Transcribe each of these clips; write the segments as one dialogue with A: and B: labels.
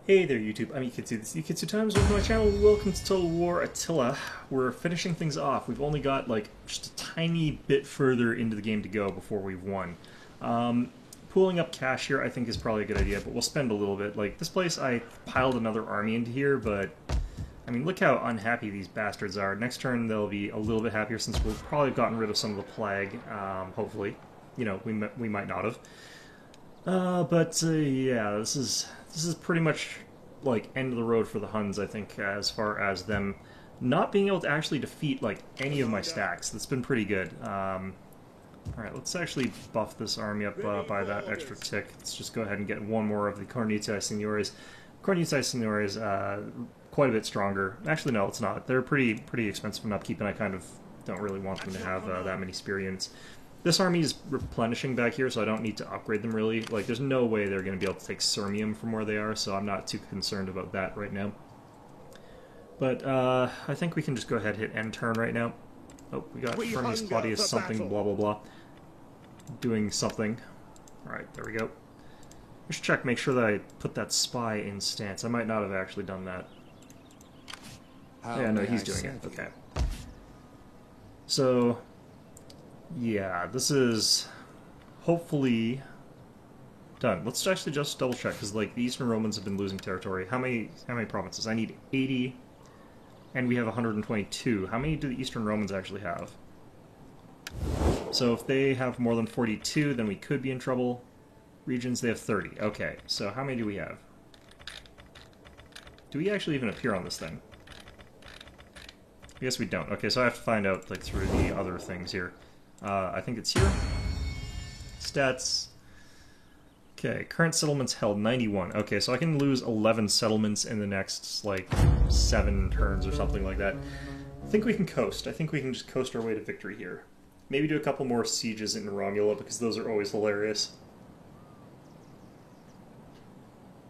A: Hey there YouTube, I'm Ikitsu, this is Ikitsu Times, welcome to my channel, welcome to Total War Attila. We're finishing things off. We've only got like just a tiny bit further into the game to go before we've won. Pooling up cash here I think is probably a good idea, but we'll spend a little bit. Like this place, I piled another army into here, but I mean look how unhappy these bastards are. Next turn they'll be a little bit happier since we've probably gotten rid of some of the plague, hopefully. You know, we might not have. Yeah, this is pretty much like end of the road for the Huns, I think, as far as them not being able to actually defeat like any of my stacks. That's been pretty good. Alright, let's actually buff this army up by that extra tick. Let's just go ahead and get one more of the Cornutii Seniores. Cornutii Seniores, quite a bit stronger. Actually, no, it's not. They're pretty expensive in upkeep, and I kind of don't really want them to have that many spear units. This army is replenishing back here, so I don't need to upgrade them really. Like, there's no way they're going to be able to take Sirmium from where they are, so I'm not too concerned about that right now. But, I think we can just go ahead and hit end turn right now. Oh, we got Firmus Claudius something, blah blah blah. Doing something. Alright, there we go. Just check, make sure that I put that spy in stance. I might not have actually done that. Yeah, no, he's doing it. Okay. So... yeah, this is hopefully done. Let's actually just double check, because like the Eastern Romans have been losing territory. How many provinces? I need 80, and we have 122. How many do the Eastern Romans actually have? So if they have more than 42, then we could be in trouble. Regions, they have 30. Okay, so how many do we have? Do we actually even appear on this thing? I guess we don't. Okay, so I have to find out like through the other things here. I think it's here. Stats. Okay, current settlements held 91. Okay, so I can lose 11 settlements in the next, like, 7 turns or something like that. I think we can coast. I think we can just coast our way to victory here. Maybe do a couple more sieges in Romula, because those are always hilarious.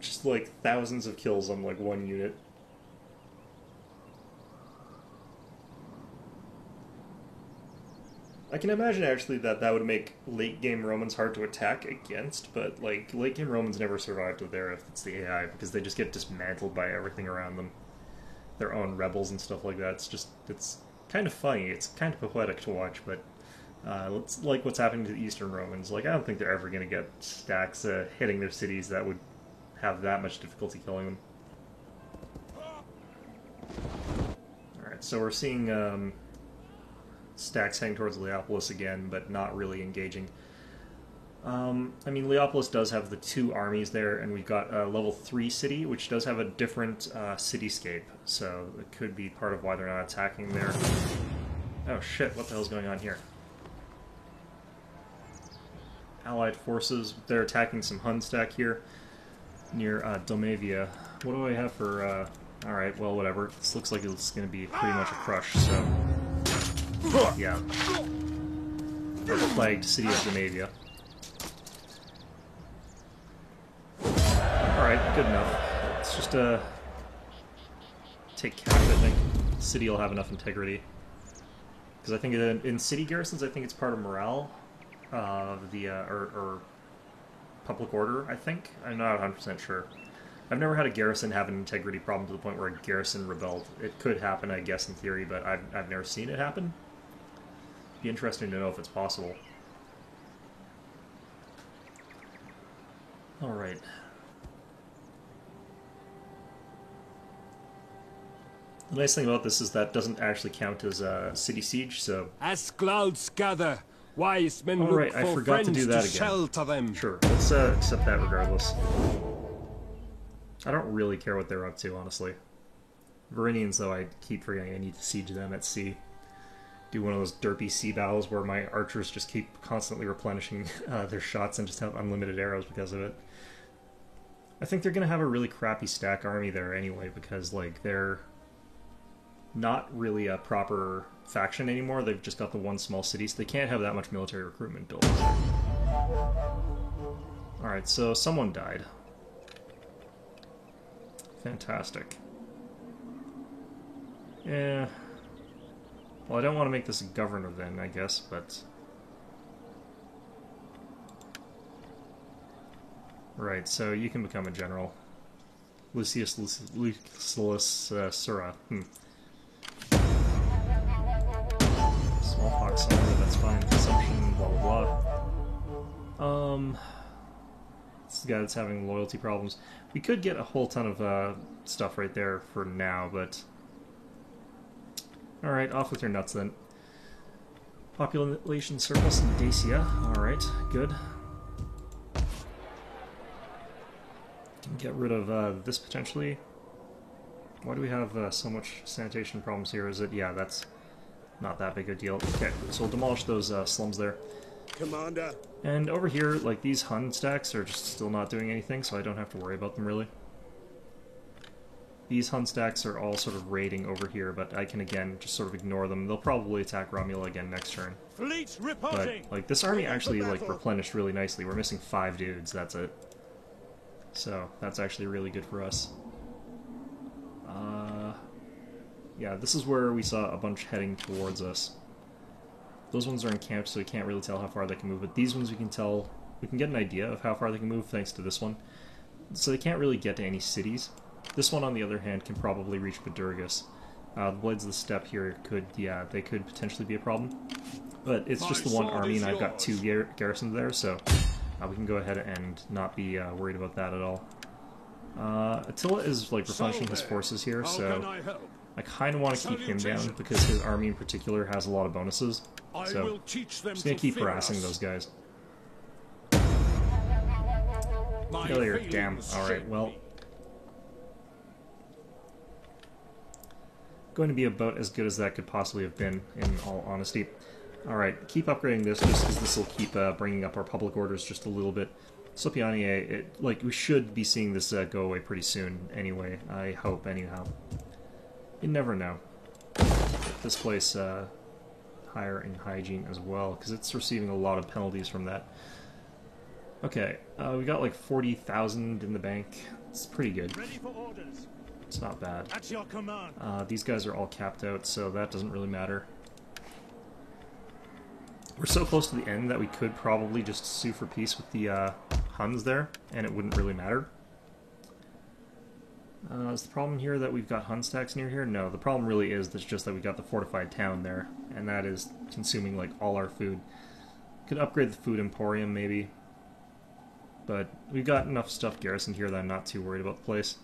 A: Just, like, thousands of kills on, like, one unit. I can imagine actually that would make late-game Romans hard to attack against, but like late-game Romans never survive to there if it's the AI, because they just get dismantled by everything around them. Their own rebels and stuff like that. It's kind of funny, it's kind of pathetic to watch, but it's like what's happening to the Eastern Romans. Like, I don't think they're ever going to get stacks hitting their cities that would have that much difficulty killing them. Alright, so we're seeing stacks heading towards Leopolis again, but not really engaging. I mean, Leopolis does have the 2 armies there, and we've got a level 3 city, which does have a different cityscape, so it could be part of why they're not attacking there. Oh shit, what the hell's going on here? Allied forces, they're attacking some Hun stack here, near Domavia. What do I have for, alright, well, whatever. This looks like it's going to be pretty much a crush, so... yeah. Or the plagued city of Domavia. Alright, good enough. Let's just, take cash, I think. The city will have enough integrity. Because I think in city garrisons, I think it's part of morale of the, or public order, I think? I'm not 100% sure. I've never had a garrison have an integrity problem to the point where a garrison rebelled. It could happen, I guess, in theory, but I've never seen it happen. Be interesting to know if it's possible. Alright. The nice thing about this is that doesn't actually count as a city siege, so...
B: As clouds gather, wise men
A: look
B: for
A: I forgot to do that again.
B: Shelter them.
A: Sure, let's accept that regardless. I don't really care what they're up to, honestly. Varinians, though, I keep forgetting I need to siege them at sea. Do one of those derpy sea battles where my archers just keep constantly replenishing their shots and just have unlimited arrows because of it. I think they're going to have a really crappy stack army there anyway, because like they're not really a proper faction anymore. They've just got the one small city, so they can't have that much military recruitment built. Alright, so someone died. Fantastic. Yeah... well, I don't want to make this a governor then, I guess, but... right, so you can become a general. Lucius Sura. Smallpox, that's fine. Consumption, blah blah blah. This guy that's having loyalty problems. We could get a whole ton of stuff right there for now, but... Alright, off with your nuts then. Population surplus in Dacia. Alright, good. Can get rid of this potentially. Why do we have so much sanitation problems here? Is it... Yeah, that's not that big a deal. Okay, so we'll demolish those slums there.
B: Commander.
A: And over here, like, these Hun stacks are just still not doing anything, so I don't have to worry about them really. These Hun stacks are all sort of raiding over here, but I can again just sort of ignore them. They'll probably attack Romula again next turn.
B: Fleet reporting.
A: But, like, this army actually, like, replenished really nicely. We're missing 5 dudes, that's it. So, that's actually really good for us. Yeah, this is where we saw a bunch heading towards us. Those ones are encamped, so we can't really tell how far they can move, but these ones we can tell... We can get an idea of how far they can move thanks to this one. So they can't really get to any cities. This one, on the other hand, can probably reach Badurgas. The Blades of the Steppe here could, yeah, they could potentially be a problem. But it's just the one army, and I've got 2 garrisons there, so we can go ahead and not be worried about that at all. Attila is, like, replenishing his forces here, so I kind of want to keep him down, because his army in particular has a lot of bonuses. So, I'm just going to keep harassing those guys. Failure, damn. Alright, well... Going to be about as good as that could possibly have been, in all honesty. Alright, keep upgrading this, just because this will keep bringing up our public orders just a little bit. Sopianie, like, we should be seeing this go away pretty soon, anyway. I hope, anyhow. You never know. Get this place higher in hygiene as well, because it's receiving a lot of penalties from that. Okay, we got like 40,000 in the bank. It's pretty good.
B: Ready for orders.
A: It's not bad.
B: At your command.
A: These guys are all capped out, so that doesn't really matter. We're so close to the end that we could probably just sue for peace with the Huns there, and it wouldn't really matter. Is the problem here that we've got Hun stacks near here? No, the problem really is that's just that we got the fortified town there, and that is consuming like all our food. Could upgrade the food emporium maybe, but we've got enough stuff garrisoned here that I'm not too worried about the place.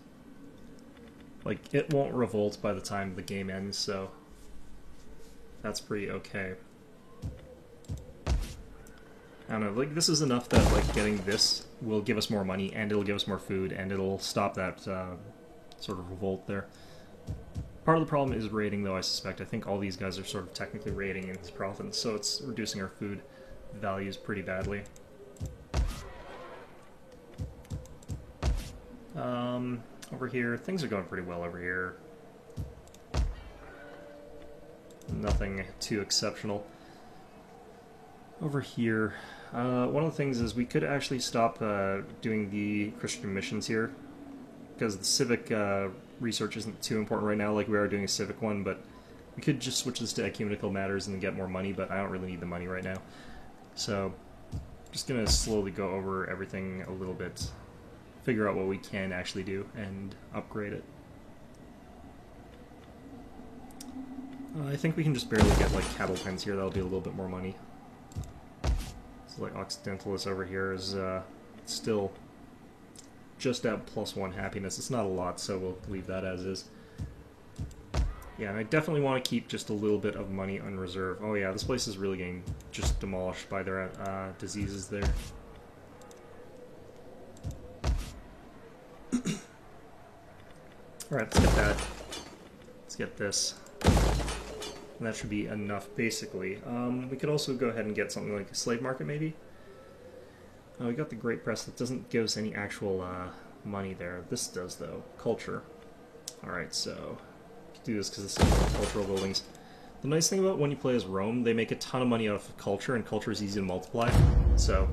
A: Like, it won't revolt by the time the game ends, so that's pretty okay. I don't know, like, this is enough that, like, getting this will give us more money, and it'll give us more food, and it'll stop that sort of revolt there. Part of the problem is raiding, though, I suspect. I think all these guys are sort of technically raiding in his province, so it's reducing our food values pretty badly. Over here, things are going pretty well over here. Nothing too exceptional. Over here, one of the things is we could actually stop doing the Christian missions here, because the civic research isn't too important right now, like we are doing a civic one, but we could just switch this to ecumenical matters and get more money, but I don't really need the money right now. So, just gonna slowly go over everything a little bit, figure out what we can actually do, and upgrade it. I think we can just barely get, like, cattle pens here, that'll be a little bit more money. So, like, Occidentalis over here is still just at +1 happiness. It's not a lot, so we'll leave that as is. Yeah, and I definitely want to keep just a little bit of money on reserve. Oh yeah, this place is really getting just demolished by their diseases there. Alright, let's get that. Let's get this. And that should be enough, basically. We could also go ahead and get something like a slave market, maybe? We got the Great Press. That doesn't give us any actual money there. This does, though. Culture. Alright, so... do this because this is cultural buildings. The nice thing about when you play as Rome, they make a ton of money out of culture, and culture is easy to multiply. So,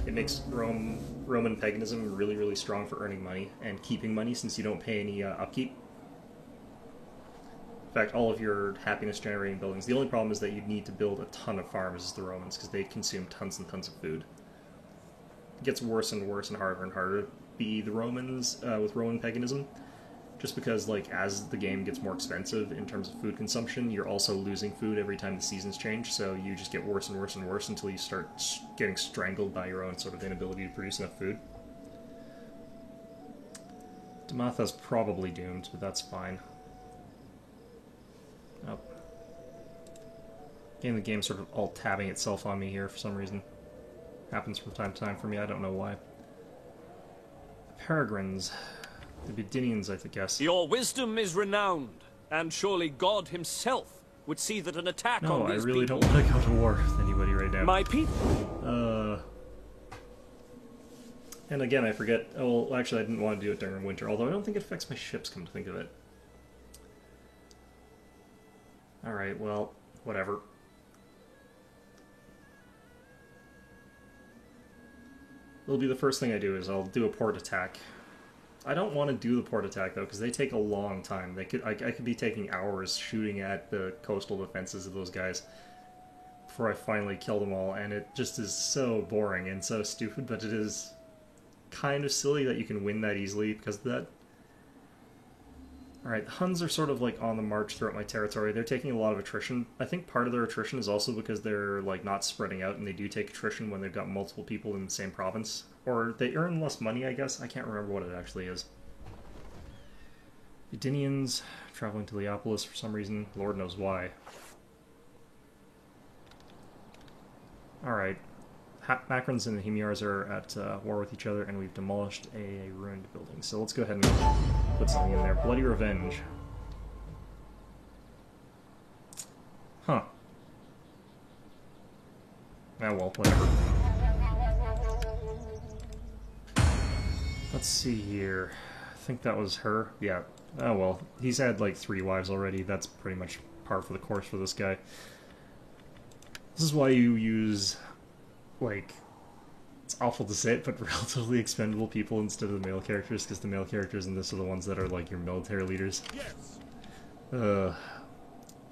A: it makes Roman paganism really, really strong for earning money and keeping money since you don't pay any upkeep. In fact, all of your happiness-generating buildings. The only problem is that you'd need to build a ton of farms as the Romans, because they consume tons and tons of food. It gets worse and worse and harder be the Romans with Roman paganism. Just because, like, as the game gets more expensive in terms of food consumption, you're also losing food every time the seasons change, so you just get worse and worse and worse until you start getting strangled by your own sort of inability to produce enough food. Damatha's probably doomed, but that's fine. Oh. Again, the game's sort of alt-tabbing itself on me here for some reason. Happens from time to time for me, I don't know why. The Peregrines. The Bedinians, I guess.
C: Your wisdom is renowned, and surely God himself would see that an attack on these
A: I really
C: people...
A: don't want to go to war with anybody right now.
C: My people...
A: And again, I forget... Oh, well, actually, I didn't want to do it during winter, although I don't think it affects my ships, come to think of it. Alright, well, whatever. It'll be the first thing I do, is I'll do a port attack. I don't want to do the port attack, though, because they take a long time. I could be taking hours shooting at the coastal defenses of those guys before I finally kill them all, and it just is so boring and so stupid, but it is kind of silly that you can win that easily because of that. Alright, the Huns are sort of like on the march throughout my territory. They're taking a lot of attrition. I think part of their attrition is also because they're like not spreading out, and they do take attrition when they've got multiple people in the same province. Or they earn less money, I guess. I can't remember what it actually is. Edenians traveling to Leopolis for some reason. Lord knows why. Alright. Macrins and the Himyars are at war with each other, and we've demolished a ruined building. So let's go ahead and put something in there. Bloody Revenge. Huh. Ah, well, whatever. Let's see here. I think that was her. Yeah. Oh, well. He's had, like, 3 wives already. That's pretty much par for the course for this guy. This is why you use... like, it's awful to say it, but relatively expendable people instead of the male characters, because the male characters in this are the ones that are like your military leaders.
B: Yes.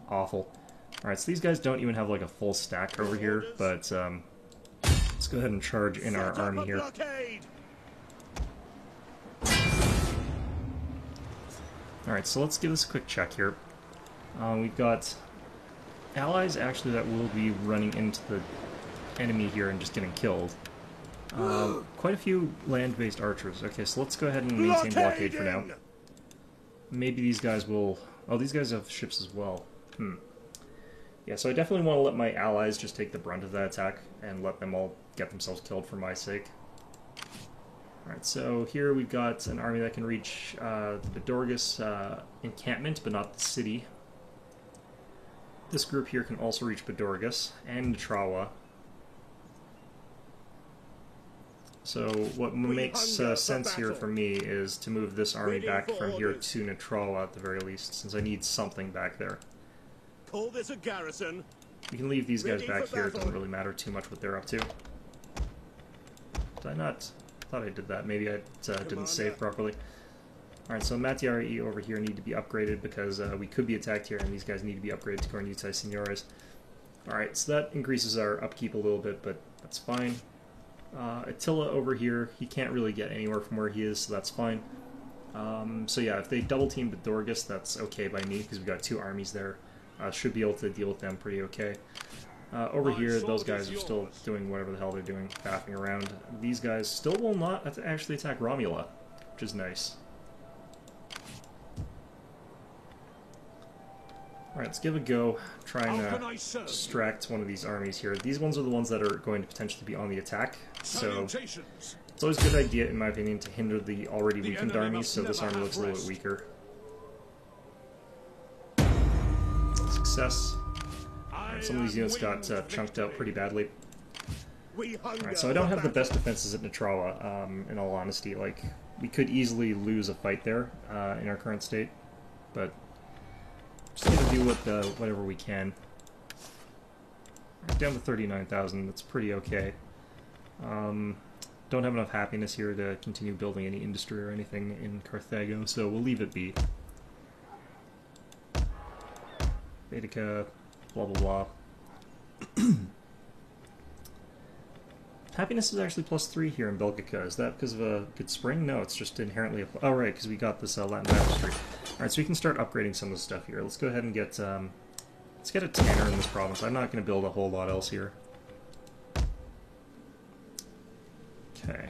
A: Awful. Alright, so these guys don't even have like a full stack over here, but let's go ahead and charge in our army here. Alright, so let's give this a quick check here. We've got allies actually that will be running into the enemy here and just getting killed. Quite a few land-based archers. Okay, so let's go ahead and maintain blockade for now. Maybe these guys will... Oh, these guys have ships as well. Yeah, so I definitely want to let my allies just take the brunt of that attack and let them all get themselves killed for my sake. Alright, so here we've got an army that can reach the Bedorgus encampment, but not the city. This group here can also reach Bedorgus and Trawa. So what makes sense here for me is to move this army back from here to Natrala at the very least, since I need something back there.
B: Call this a garrison.
A: We can leave these guys back here, it doesn't really matter too much what they're up to. Did I not? I thought I did that, maybe I didn't save properly. Alright, so Matiari over here need to be upgraded because we could be attacked here and these guys need to be upgraded to Cornutai Signores. Alright, so that increases our upkeep a little bit, but that's fine. Attila over here, he can't really get anywhere from where he is, so that's fine. So yeah, if they double team Bedorgus, that's okay by me, because we've got 2 armies there. Should be able to deal with them pretty okay. Over here, those guys are still doing whatever the hell they're doing, faffing around. These guys still will not actually attack Romula, which is nice. Alright, let's give it a go. Try and distract one of these armies here. These ones are the ones that are going to potentially be on the attack, so it's always a good idea, in my opinion, to hinder the already weakened armies, so this army looks a little bit weaker. Success. Alright, some of these units got chunked out pretty badly. Alright, so I don't have the best defenses at Natrala, in all honesty. Like, we could easily lose a fight there, in our current state, but just gonna do whatever we can. Right, down to 39,000, that's pretty okay. Don't have enough happiness here to continue building any industry or anything in Carthago, so we'll leave it be. Baetica, blah blah blah. Happiness is actually +3 here in Belgica. Is that because of a good spring? No, it's just inherently oh, right, because we got this Latin Baptistry. Alright, so we can start upgrading some of the stuff here. Let's go ahead and get, let's get a tanner in this province. I'm not going to build a whole lot else here. Okay.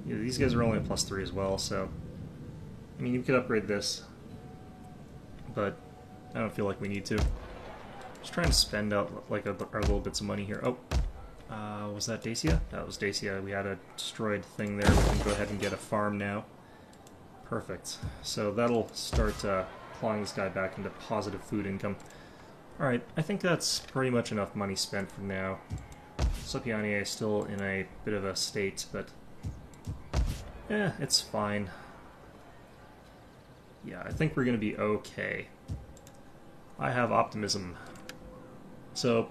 A: Yeah, these guys are only a +3 as well, so... I mean, you could upgrade this, but I don't feel like we need to. Just trying to spend out, like, our little bits of money here. Oh, was that Dacia? That was Dacia. We had a destroyed thing there. We can go ahead and get a farm now. Perfect. So that'll start clawing this guy back into positive food income. Alright, I think that's pretty much enough money spent for now. Sopiani is still in a bit of a state, but yeah, it's fine. Yeah, I think we're going to be okay. I have optimism. So,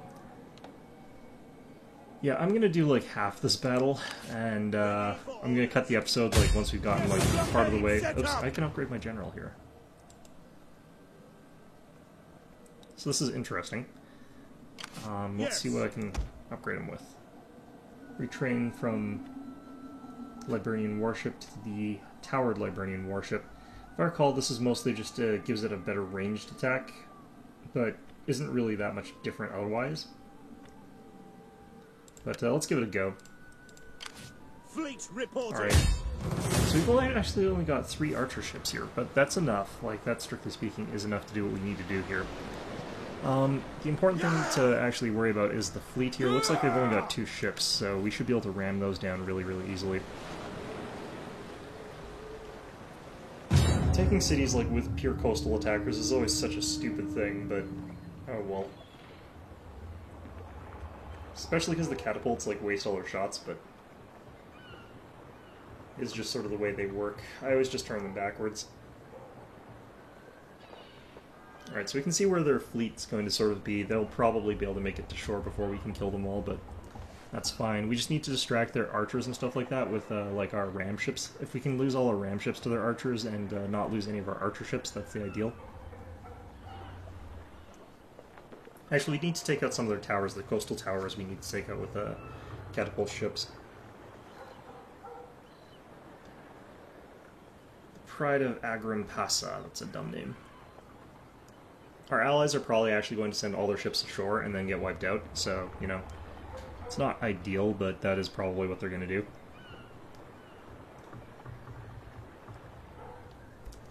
A: yeah, I'm going to do like half this battle, and I'm going to cut the episode like once we've gotten like part of the way. Oops, I can upgrade my general here. So this is interesting. Let's see what I can upgrade him with. Retrain from Libranian Warship to the Towered Libranian Warship. If I recall, this is mostly just gives it a better ranged attack, but isn't really that much different otherwise. But let's give it a go.
B: Fleet reporting.
A: Alright. So we've actually only got 3 archer ships here, but that's enough. Like, that, strictly speaking, is enough to do what we need to do here. The important thing to actually worry about is the fleet here. It looks like they've only got 2 ships, so we should be able to ram those down really, really easily. Taking cities like with pure coastal attackers is always such a stupid thing, but oh well. Especially because the catapults like waste all their shots, but it's just sort of the way they work. I always just turn them backwards. Alright, so we can see where their fleet's going to sort of be. They'll probably be able to make it to shore before we can kill them all, but that's fine. We just need to distract their archers and stuff like that with, like, our ram ships. If we can lose all our ram ships to their archers and not lose any of our archer ships, that's the ideal. Actually, we need to take out some of their towers. The coastal towers we need to take out with catapult ships. The Pride of Agrim Passa. That's a dumb name. Our allies are probably actually going to send all their ships ashore and then get wiped out, so, you know, it's not ideal, but that is probably what they're going to do.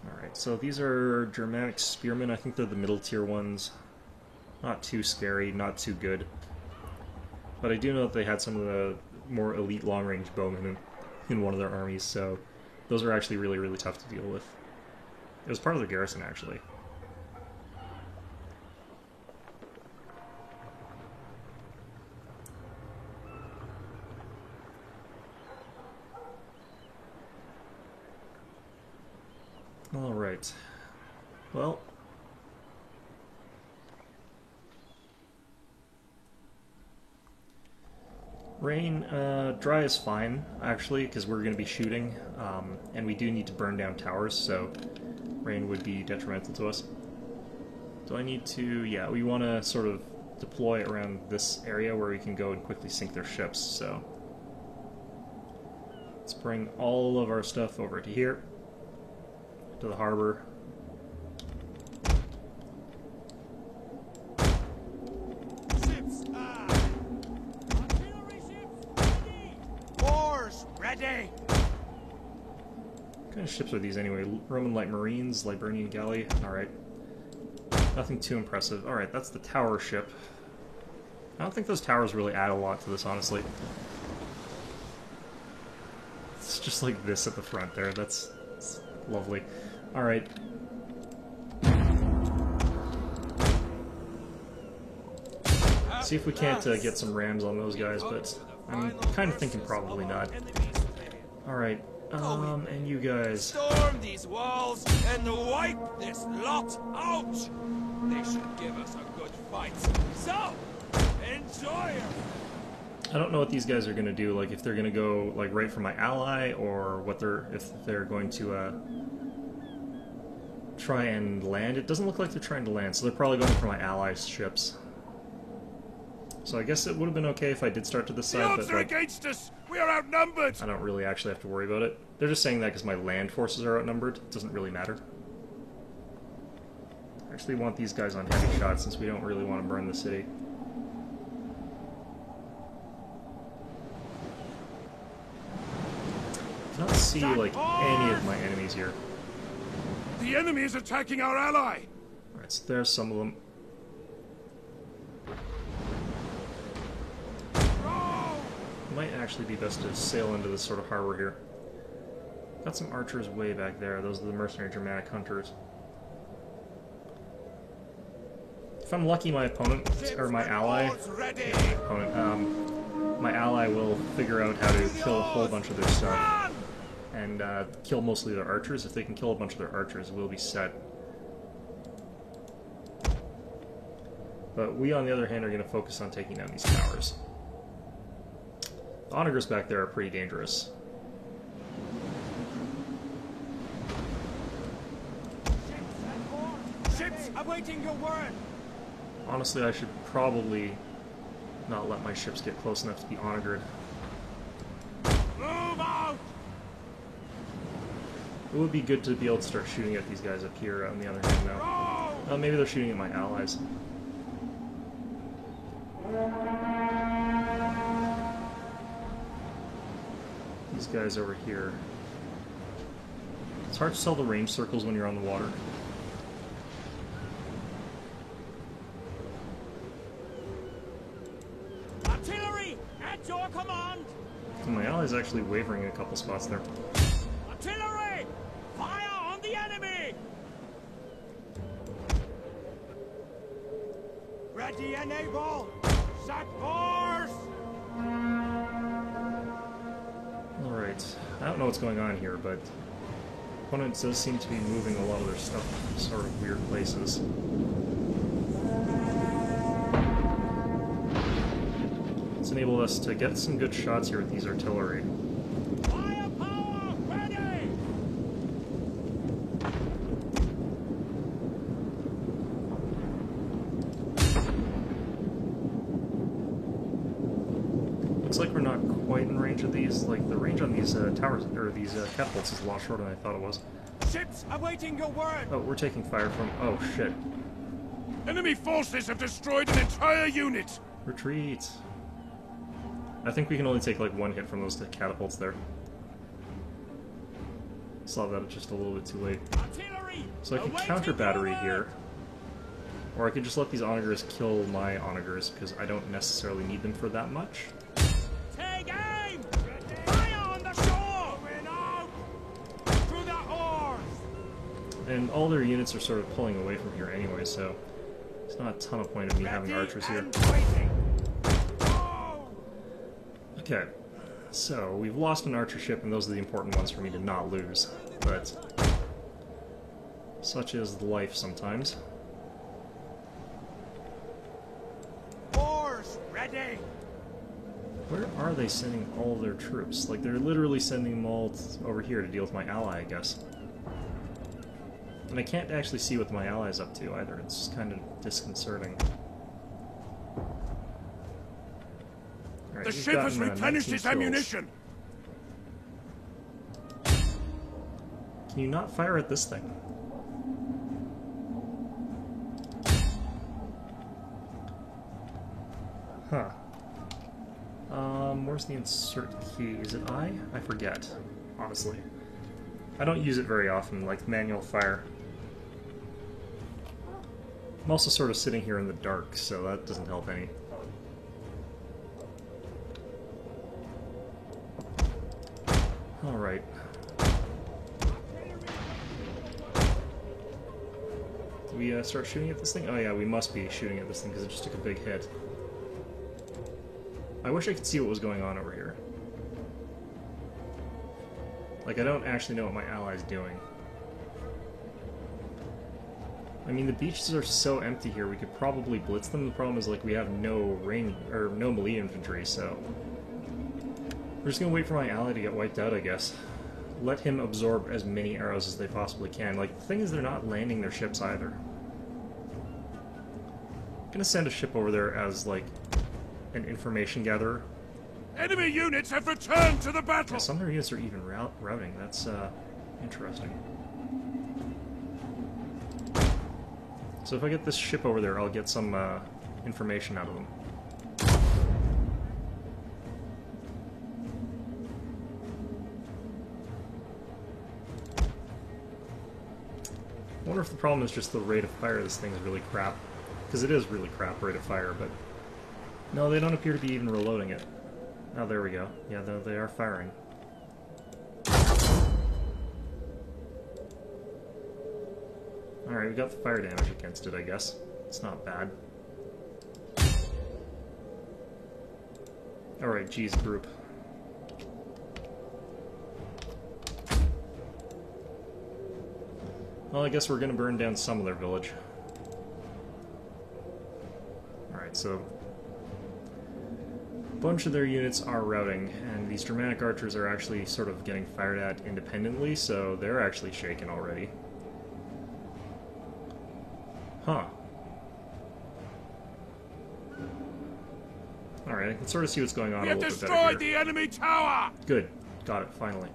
A: Alright, so these are Germanic Spearmen. I think they're the middle tier ones. Not too scary, not too good. But I do know that they had some of the more elite long-range bowmen in one of their armies, so those are actually really, really tough to deal with. It was part of their garrison, actually. Alright. Well... Rain, dry is fine, actually, because we're going to be shooting, and we do need to burn down towers, so rain would be detrimental to us. Do I need to... yeah, we want to sort of deploy around this area where we can go and quickly sink their ships, so... let's bring all of our stuff over to here, to the harbor. What kind of ships are these anyway? Roman Light Marines, Liburnian Galley. Alright. Nothing too impressive. Alright, that's the tower ship. I don't think those towers really add a lot to this, honestly. It's just like this at the front there. That's lovely. Alright. See if we can't get some rams on those guys, but I'm kind of thinking probably not. Alright. And you guys.
D: Storm these walls and wipe this lot out! They should give us a good fight. So, enjoy it!
A: I don't know what these guys are going to do, like if they're going to go like right for my ally, or what if they're going to try and land. It doesn't look like they're trying to land, so they're probably going for my allies' ships. So I guess it would have been okay if I did start to this
D: The
A: side,
D: odds
A: but
D: are
A: like,
D: against us! We are outnumbered!
A: I don't really actually have to worry about it. They're just saying that because my land forces are outnumbered. It doesn't really matter. I actually want these guys on heavy shots since we don't really want to burn the city. I cannot see like any of my enemies here.
D: The enemy is attacking our ally!
A: Alright, so there's some of them. Might actually be best to sail into this sort of harbor here. Got some archers way back there. Those are the mercenary Germanic hunters. If I'm lucky, my opponent, or my ally, my ally will figure out how to kill a whole bunch of their stuff and kill mostly their archers. If they can kill a bunch of their archers, we'll be set. But we, on the other hand, are going to focus on taking down these towers. The onagers back there are pretty dangerous.
D: Ships awaiting your word!
A: Honestly, I should probably not let my ships get close enough to be onagered.
D: Move out!
A: It would be good to be able to start shooting at these guys up here, on the other hand, now. Maybe they're shooting at my allies. These guys over here. It's hard to tell the range circles when you're on the water.
D: Artillery at your command!
A: So my ally's actually wavering in a couple spots there.
D: Artillery! Fire on the enemy! Ready and able! Set course!
A: Alright, I don't know what's going on here, but opponent does seem to be moving a lot of their stuff in sort of weird places. It's enabled us to get some good shots here with these artillery.
D: Firepower ready!
A: Looks like we're not quite in range of these. Like, the range on these towers, or these catapults is a lot shorter than I thought it was.
D: Ships awaiting your word!
A: Oh, we're taking fire from... Oh, shit.
D: Enemy forces have destroyed an entire unit!
A: Retreat! I think we can only take, like, one hit from those catapults there. Saw that just a little bit too late.
D: Artillery!
A: So I can counter battery here. Or I could just let these onagers kill my onagers, because I don't necessarily need them for that much.
D: Take aim! Fire on the shore! Moving out! Through the oars!
A: And all their units are sort of pulling away from here anyway, so there's not a ton of point of me having archers here. Okay, so we've lost an archer ship, and those are the important ones for me to not lose, but such is life sometimes.
D: Oars ready!
A: Where are they sending all of their troops? Like, they're literally sending them all over here to deal with my ally, I guess. And I can't actually see what my ally's up to either. It's kind of disconcerting. Right,
D: The ship has replenished its ammunition!
A: Can you not fire at this thing? Huh. Where's the insert key? Is it I? I forget, honestly. I don't use it very often, like manual fire. I'm also sort of sitting here in the dark, so that doesn't help any. Alright. Do we start shooting at this thing? Oh yeah, we must be shooting at this thing because it just took a big hit. I wish I could see what was going on over here. Like, I don't actually know what my ally's doing. I mean, the beaches are so empty here, we could probably blitz them. The problem is, like, we have no range, or no melee infantry, so... We're just gonna wait for my ally to get wiped out, I guess. Let him absorb as many arrows as they possibly can. Like, the thing is, they're not landing their ships either. I'm gonna send a ship over there as, like, an information gatherer.
D: Enemy units have returned to the battle!
A: Yeah, some of their units are even routing. That's interesting. So if I get this ship over there, I'll get some information out of them. I wonder if the problem is just the rate of fire. This thing is really crap. Because it is really crap rate of fire, but... No, they don't appear to be even reloading it. Oh, there we go. Yeah, they are firing. Alright, we got the fire damage against it, I guess. It's not bad. Alright, geez, group. Well, I guess we're gonna burn down some of their village. Alright, so... a bunch of their units are routing, and these Germanic archers are actually sort of getting fired at independently, so they're actually shaken already. Huh. Alright, I can sort of see what's going on a little bit better here.
D: We have destroyed the enemy tower!
A: Good. Got it, finally.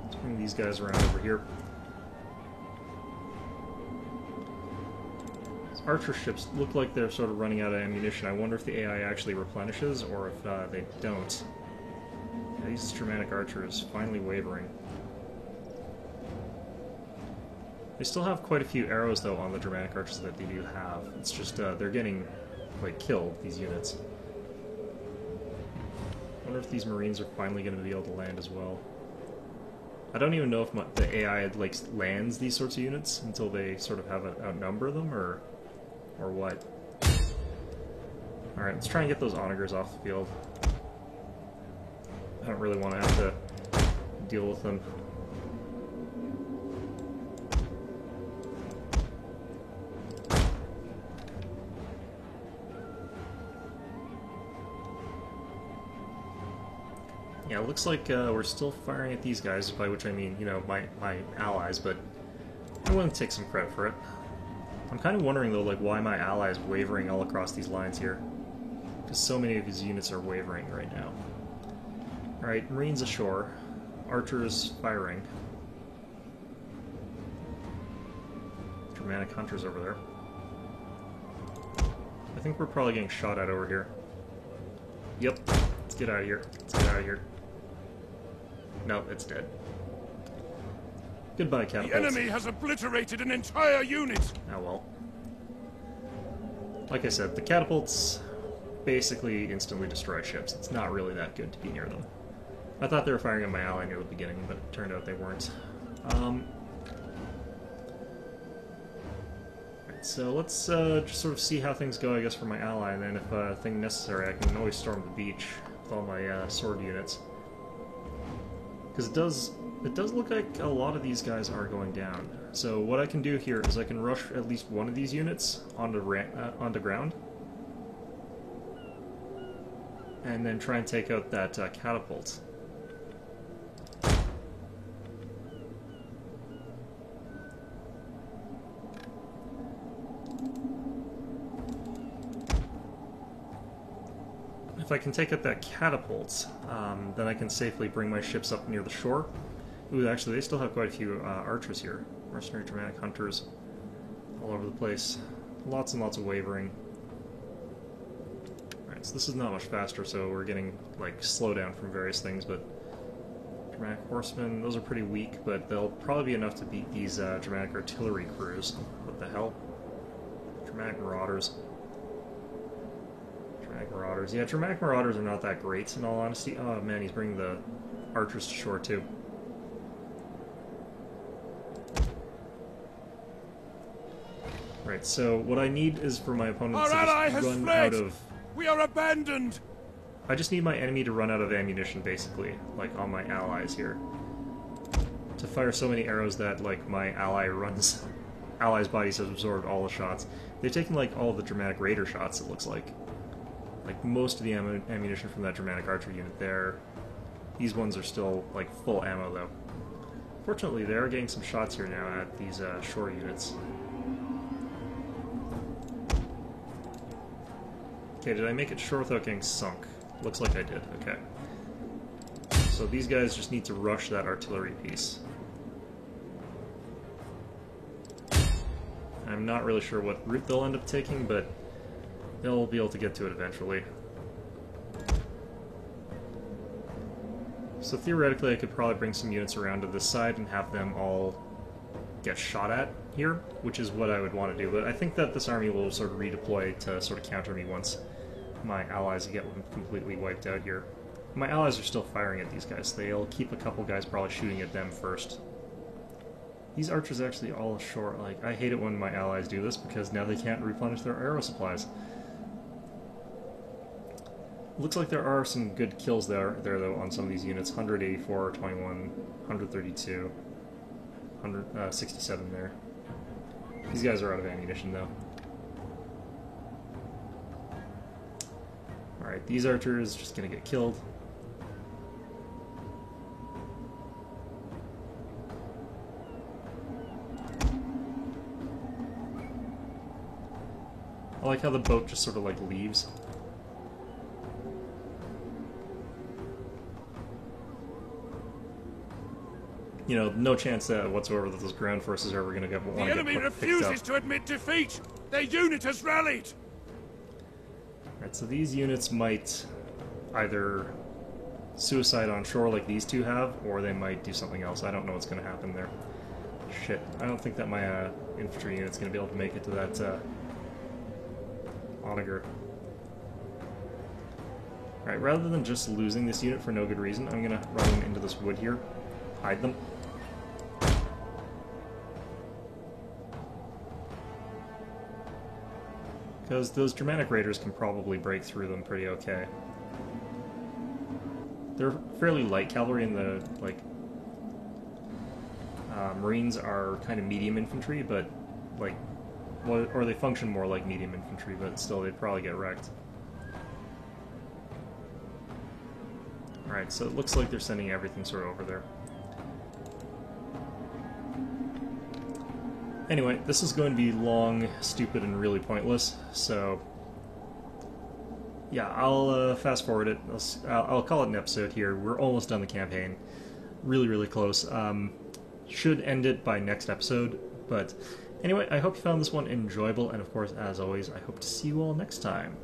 A: Let's bring these guys around over here. These archer ships look like they're sort of running out of ammunition. I wonder if the AI actually replenishes, or if they don't. Yeah, these Germanic archers finally wavering. They still have quite a few arrows, though, on the Germanic archers that they do have. It's just, they're getting, like, killed, these units. I wonder if these Marines are finally going to be able to land as well. I don't even know if the AI, like, lands these sorts of units until they sort of have outnumber them, or what. Alright, let's try and get those onagers off the field. I don't really want to have to deal with them. Yeah, it looks like we're still firing at these guys, by which I mean, you know, my allies, but I'm willing to take some credit for it. I'm kind of wondering, though, like, why my ally is wavering all across these lines here. Because so many of his units are wavering right now. Alright, Marines ashore. Archers firing. Germanic hunters over there. I think we're probably getting shot at over here. Yep. Let's get out of here. Let's get out of here. No, it's dead. Goodbye, catapults.
D: The enemy has obliterated an entire unit!
A: Oh well. Like I said, the catapults basically instantly destroy ships. It's not really that good to be near them. I thought they were firing at my ally near the beginning, but it turned out they weren't. Right, so let's just sort of see how things go, I guess, for my ally, and then if a thing necessary, I can always storm the beach with all my sword units. Because it does look like a lot of these guys are going down. So what I can do here is I can rush at least one of these units onto ground, and then try and take out that catapult. If I can take out that catapult, then I can safely bring my ships up near the shore. Ooh, actually, they still have quite a few archers here. Mercenary Germanic hunters all over the place. Lots and lots of wavering. Alright, so this is not much faster, so we're getting, like, slowdown from various things, but Germanic horsemen, those are pretty weak, but they'll probably be enough to beat these Germanic artillery crews. What the hell? Germanic marauders. Marauders. Yeah, Germanic Marauders are not that great, in all honesty. Oh man, he's bringing the archers to shore too. Right, so what I need is for my opponent to just run out of...
D: We are abandoned!
A: I just need my enemy to run out of ammunition, basically, like on my allies here. To fire so many arrows that, like, my allies' bodies have absorbed all the shots. They've taken, like, all of the Germanic Raider shots, it looks like. Like, most of the ammunition from that Germanic archer unit there. These ones are still, like, full ammo, though. Fortunately, they are getting some shots here now at these shore units. Okay, did I make it shore without getting sunk? Looks like I did, okay. So these guys just need to rush that artillery piece. I'm not really sure what route they'll end up taking, but they'll be able to get to it eventually. So theoretically I could probably bring some units around to this side and have them all get shot at here, which is what I would want to do, but I think that this army will sort of redeploy to sort of counter me once my allies get completely wiped out here. My allies are still firing at these guys. They'll keep a couple guys probably shooting at them first. These archers actually all ashore. Like, I hate it when my allies do this because now they can't replenish their arrow supplies. Looks like there are some good kills there though on some of these units. 184, 21, 132, 167 there. These guys are out of ammunition though. Alright, these archers just gonna get killed. I like how the boat just sort of like leaves. You know, no chance whatsoever that those ground forces are ever going to want to get
D: The enemy
A: picked
D: refuses
A: up.
D: to admit defeat! Their unit has rallied!
A: Right, so these units might either suicide on shore like these two have, or they might do something else. I don't know what's going to happen there. Shit, I don't think that my infantry unit's going to be able to make it to that Onager. Alright, rather than just losing this unit for no good reason, I'm going to run them into this wood here, hide them. Because those Germanic raiders can probably break through them pretty okay. They're fairly light cavalry, and the Marines are kind of medium infantry, but like, or they function more like medium infantry, but still they'd probably get wrecked. Alright, so it looks like they're sending everything sort of over there. Anyway, this is going to be long, stupid, and really pointless, so yeah, I'll fast forward it. I'll call it an episode here. We're almost done the campaign. Really, really close. Should end it by next episode, but anyway, I hope you found this one enjoyable, and of course, as always, I hope to see you all next time.